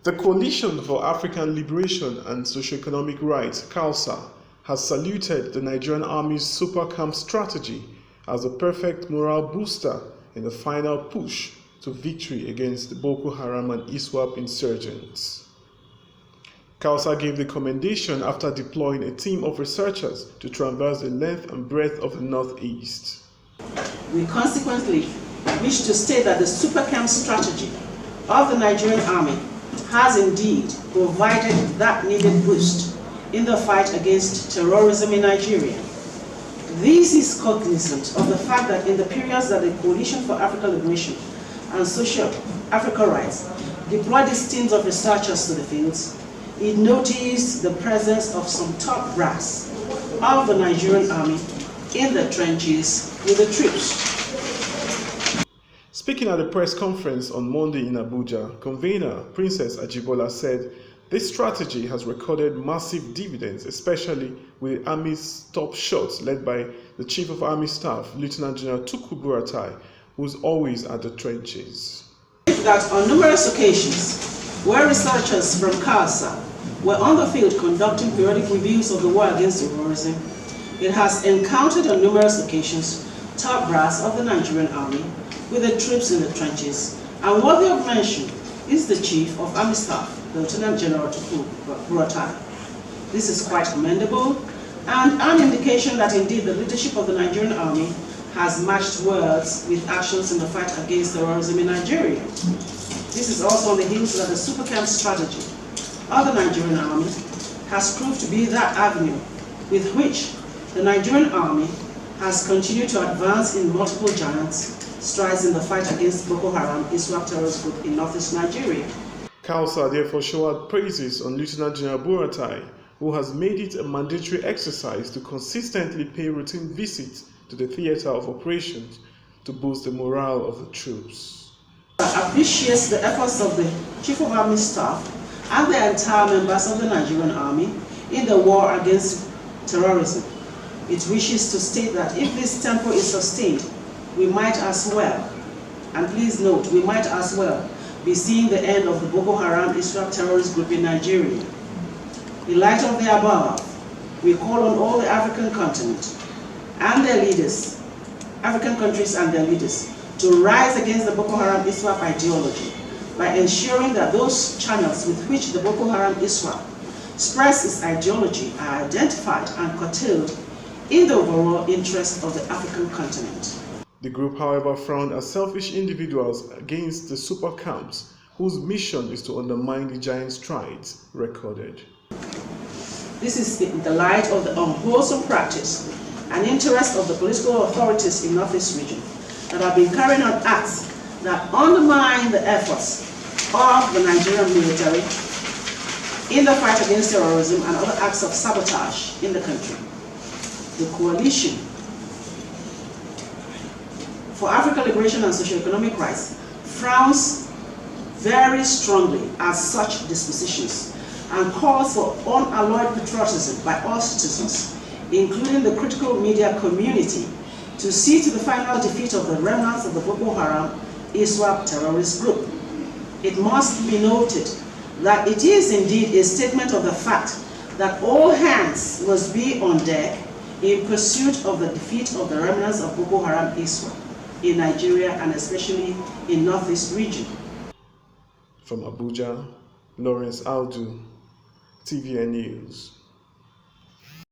The Coalition for African Liberation and Socio-Economic Rights, CALSER, has saluted the Nigerian Army's super camp strategy as a perfect morale booster in the final push to victory against the Boko Haram and ISWAP insurgents. CALSER gave the commendation after deploying a team of researchers to traverse the length and breadth of the Northeast. We consequently wish to state that the super camp strategy of the Nigerian Army has indeed provided that needed boost in the fight against terrorism in Nigeria. This is cognizant of the fact that in the periods that the Coalition for African Liberation and Socio-African Rights deployed these teams of researchers to the fields, it noticed the presence of some top brass of the Nigerian Army in the trenches with the troops. Speaking at the press conference on Monday in Abuja, convener Princess Ajibola said this strategy has recorded massive dividends, especially with the Army's top shots led by the Chief of Army Staff, Lieutenant General Buratai, who's always at the trenches. That on numerous occasions, where researchers from CALSER were on the field conducting periodic reviews of the war against terrorism, it has encountered on numerous occasions top brass of the Nigerian Army with the troops in the trenches, and worthy of mention is the Chief of Army Staff, Lieutenant General Buratai. This is quite commendable and an indication that indeed the leadership of the Nigerian Army has matched words with actions in the fight against terrorism in Nigeria. This is also on the heels that the super camp strategy of the Nigerian Army has proved to be that avenue with which the Nigerian Army has continued to advance in multiple giant strides in the fight against Boko Haram ISWAP terrorist group in northeast Nigeria. CALSER therefore showered praises on Lieutenant General Buratai, who has made it a mandatory exercise to consistently pay routine visits to the theater of operations to boost the morale of the troops. I appreciate the efforts of the Chief of Army Staff and the entire members of the Nigerian Army in the war against terrorism. It wishes to state that if this tempo is sustained, we might as well, and please note, we might as well be seeing the end of the Boko Haram ISWAP terrorist group in Nigeria. In light of the above, we call on all the African continent and their leaders, African countries and their leaders, to rise against the Boko Haram ISWAP ideology by ensuring that those channels with which the Boko Haram ISWAP spreads its ideology are identified and curtailed in the overall interest of the African continent. The group, however, frowned at selfish individuals against the super camps, whose mission is to undermine the giant strides recorded. This is in the light of the unwholesome practice and interest of the political authorities in Northeast region that have been carrying out acts that undermine the efforts of the Nigerian military in the fight against terrorism and other acts of sabotage in the country. The Coalition for African Liberation and Socio-Economic Rights frowns very strongly at such dispositions and calls for unalloyed patriotism by all citizens, including the critical media community, to see to the final defeat of the remnants of the Boko Haram ISWAP terrorist group. It must be noted that it is indeed a statement of the fact that all hands must be on deck in pursuit of the defeat of the remnants of Boko Haram ISWAP in Nigeria and especially in Northeast region. From Abuja, Lawrence Aldu, TVN News.